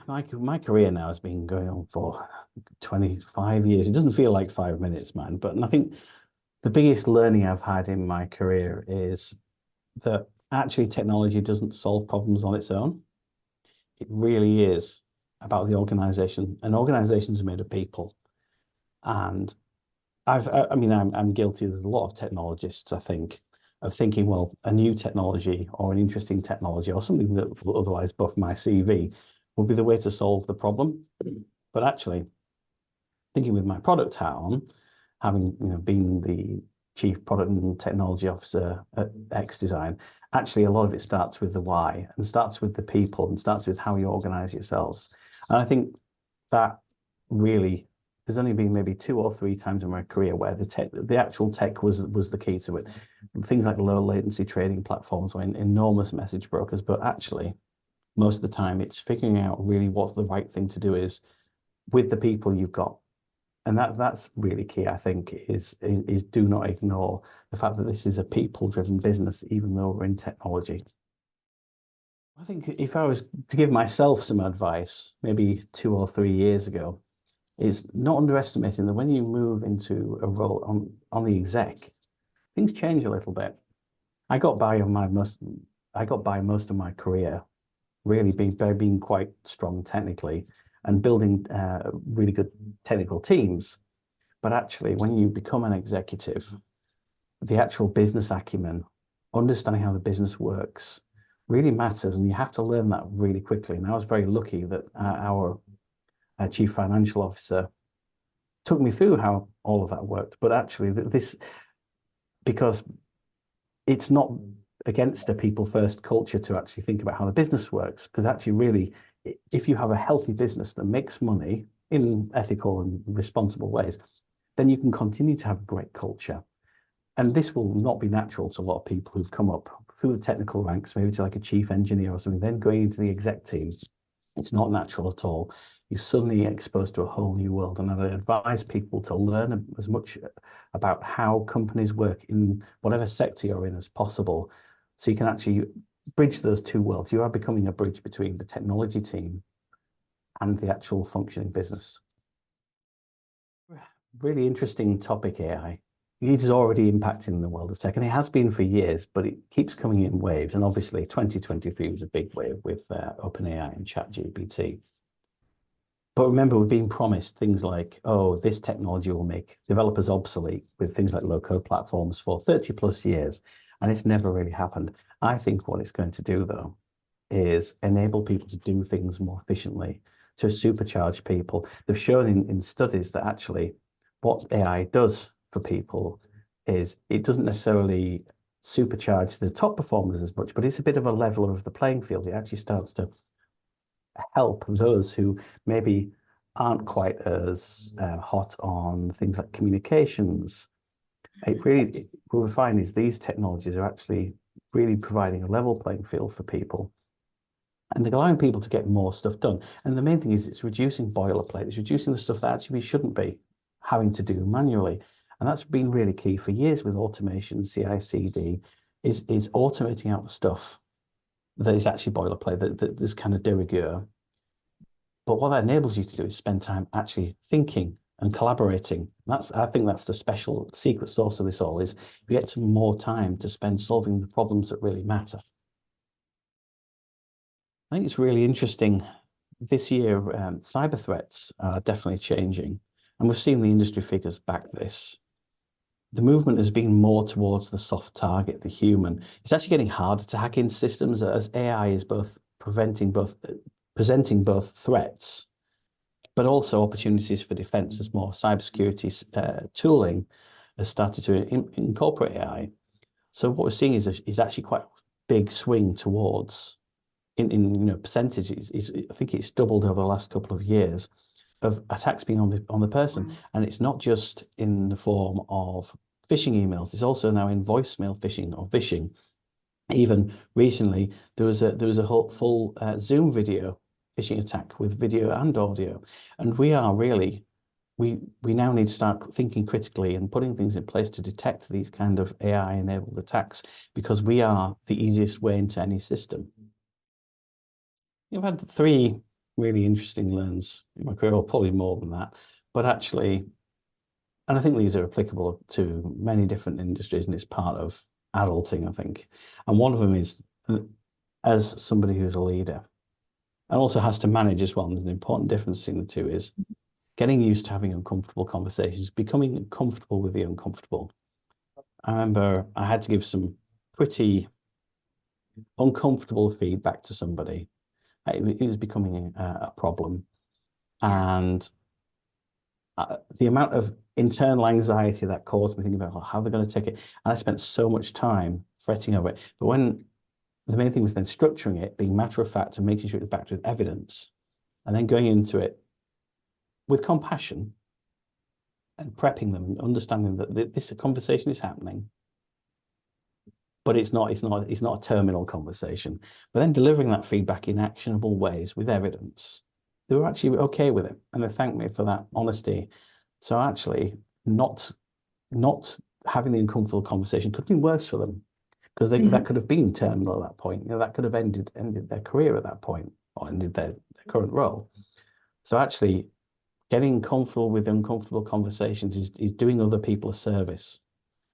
my career now has been going on for 25 years. It doesn't feel like 5 minutes, man. But I think the biggest learning I've had in my career is that actually technology doesn't solve problems on its own. It really is about the organization. And organizations are made of people. And I mean, I'm guilty as a lot of technologists, I think, of thinking, well, a new technology or an interesting technology or something that will otherwise buff my CV will be the way to solve the problem. But actually, thinking with my product hat on, having been the chief product and technology officer at xDesign, actually a lot of it starts with the why and starts with the people and starts with how you organize yourselves. And I think that really, there's only been maybe 2 or 3 times in my career where the actual tech was the key to it. Things like low latency trading platforms or enormous message brokers, but actually most of the time it's figuring out really what's the right thing to do is with the people you've got. And that's really key, I think, is do not ignore the fact that this is a people-driven business, even though we're in technology. I think if I was to give myself some advice, maybe 2 or 3 years ago, is not underestimating that when you move into a role on the exec, things change a little bit. I got by most of my career really being quite strong technically and building really good technical teams. But actually, when you become an executive, the actual business acumen, understanding how the business works, really matters, and you have to learn that really quickly. And I was very lucky that our chief financial officer took me through how all of that worked. But actually, because it's not against a people first culture to actually think about how the business works, because actually really, if you have a healthy business that makes money in ethical and responsible ways, then you can continue to have a great culture. And this will not be natural to a lot of people who've come up through the technical ranks, maybe to like a chief engineer or something, then going into the exec team. It's not natural at all. You're suddenly exposed to a whole new world. And I advise people to learn as much about how companies work in whatever sector you're in as possible, so you can actually bridge those 2 worlds. You are becoming a bridge between the technology team and the actual functioning business. Really interesting topic, AI. It is already impacting the world of tech, and it has been for years, but it keeps coming in waves. And obviously 2023 was a big wave with OpenAI and ChatGPT. But remember, we've been promised things like, oh, this technology will make developers obsolete with things like low-code platforms for 30 plus years. And it's never really happened. I think what it's going to do, though, is enable people to do things more efficiently, to supercharge people. They've shown in studies that actually what AI does for people is it doesn't necessarily supercharge the top performers as much, but it's a bit of a leveler of the playing field. It actually starts to help those who maybe aren't quite as hot on things like communications. What we find is these technologies are actually really providing a level playing field for people, and they're allowing people to get more stuff done. And the main thing is it's reducing boilerplate. It's reducing the stuff that actually we shouldn't be having to do manually. And that's been really key for years with automation, CI/CD, is automating out the stuff that is actually boilerplate, that is kind of de rigueur. But what that enables you to do is spend time actually thinking and collaborating. I think that's the special secret sauce of this all, is you get more time to spend solving the problems that really matter. I think it's really interesting. This year, cyber threats are definitely changing, and we've seen the industry figures back this. The movement has been more towards the soft target, the human. It's actually getting harder to hack in systems as AI is presenting both threats, but also opportunities for defense as more cybersecurity tooling has started to incorporate AI. So what we're seeing is actually quite a big swing towards, in percentages. I think it's doubled over the last couple of years of attacks being on the person, and it's not just in the form of phishing emails. It's also now in voicemail phishing or phishing. Even recently, there was a whole full Zoom video phishing attack with video and audio, and we now need to start thinking critically and putting things in place to detect these kind of AI-enabled attacks, because we are the easiest way into any system. You've had 3 really interesting learns in my career, or probably more than that, but actually, and I think these are applicable to many different industries, and it's part of adulting, I think. And one of them is as somebody who's a leader and also has to manage as well. And there's an important difference between the two is getting used to having uncomfortable conversations, becoming comfortable with the uncomfortable. I remember I had to give some pretty uncomfortable feedback to somebody. It was becoming a problem. And the amount of internal anxiety that caused me thinking about how they're going to take it. And I spent so much time fretting over it. But when the main thing was then structuring it, being matter of fact and making sure it was backed with evidence, and then going into it with compassion and prepping them and understanding that this conversation is happening, but it's not a terminal conversation. But then delivering that feedback in actionable ways with evidence. They were actually okay with it, and they thanked me for that honesty. So actually, not having the uncomfortable conversation could be worse for them, because that could have been terminal at that point. You know, that could have ended their career at that point, or ended their current role. So actually, getting comfortable with uncomfortable conversations is doing other people a service.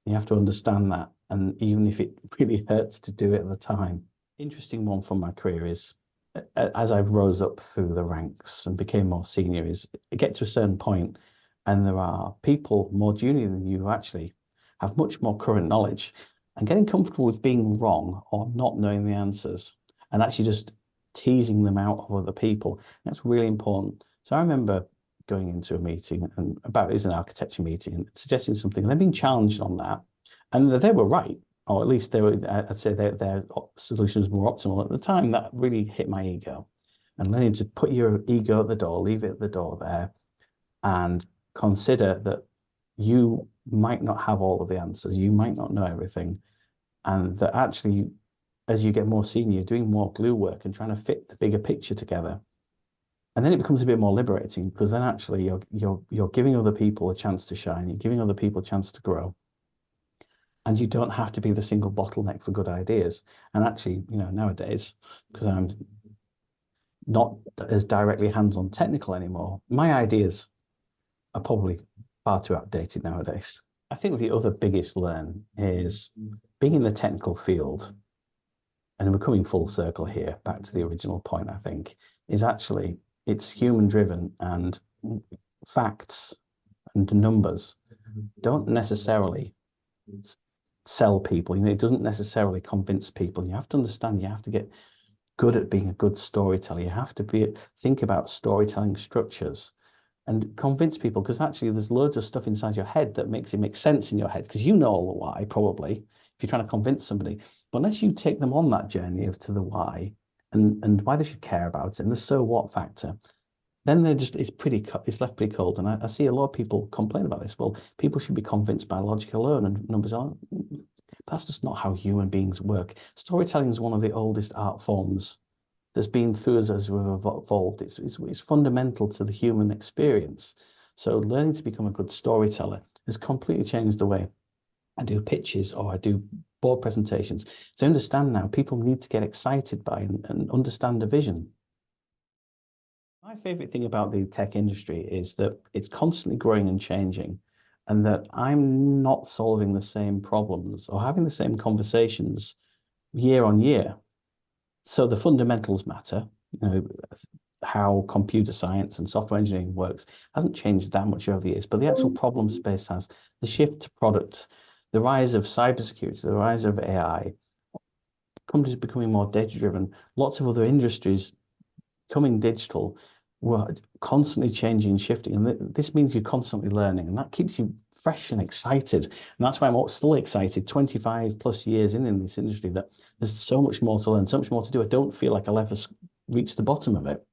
You have to understand that, and even if it really hurts to do it at the time. Interesting one from my career is, as I rose up through the ranks and became more senior, is get to a certain point and there are people more junior than you who actually have much more current knowledge, and getting comfortable with being wrong or not knowing the answers and actually just teasing them out of other people. That's really important. So I remember going into a meeting, and about it was an architecture meeting, and suggesting something and then being challenged on that. And they were right, or at least they were, I'd say their solution was more optimal. At the time, that really hit my ego. And learning to put your ego at the door, leave it at the door there, and consider that you might not have all of the answers, you might not know everything, and that actually, as you get more senior, you're doing more glue work and trying to fit the bigger picture together. And then it becomes a bit more liberating, because then actually you're giving other people a chance to shine, you're giving other people a chance to grow. And you don't have to be the single bottleneck for good ideas. And actually, you know, nowadays, because I'm not as directly hands-on technical anymore, my ideas are probably far too outdated nowadays. I think the other biggest learn is being in the technical field, and we're coming full circle here, back to the original point, I think, is actually it's human driven, and facts and numbers don't necessarily sell people. You know, it doesn't necessarily convince people. You have to understand, you have to get good at being a good storyteller. You have to think about storytelling structures and convince people, because actually there's loads of stuff inside your head that makes it make sense in your head, because you know all the why, probably, if you're trying to convince somebody. But unless you take them on that journey to the why and why they should care about it and the so what factor, then it's left pretty cold. And I see a lot of people complain about this. Well, people should be convinced by logic alone, and numbers aren't. That's just not how human beings work. Storytelling is one of the oldest art forms that's been through us as we've evolved. It's fundamental to the human experience. So learning to become a good storyteller has completely changed the way I do pitches or I do board presentations. So understand now, people need to get excited by and understand the vision. My favorite thing about the tech industry is that it's constantly growing and changing, and that I'm not solving the same problems or having the same conversations year on year. So the fundamentals matter. You know, how computer science and software engineering works hasn't changed that much over the years, but the actual problem space has. The shift to product, the rise of cybersecurity, the rise of AI, companies becoming more data-driven, lots of other industries becoming digital, we're constantly changing and shifting. And this means you're constantly learning, and that keeps you fresh and excited. And that's why I'm still excited 25 plus years in this industry, that there's so much more to learn, so much more to do. I don't feel like I'll ever reach the bottom of it.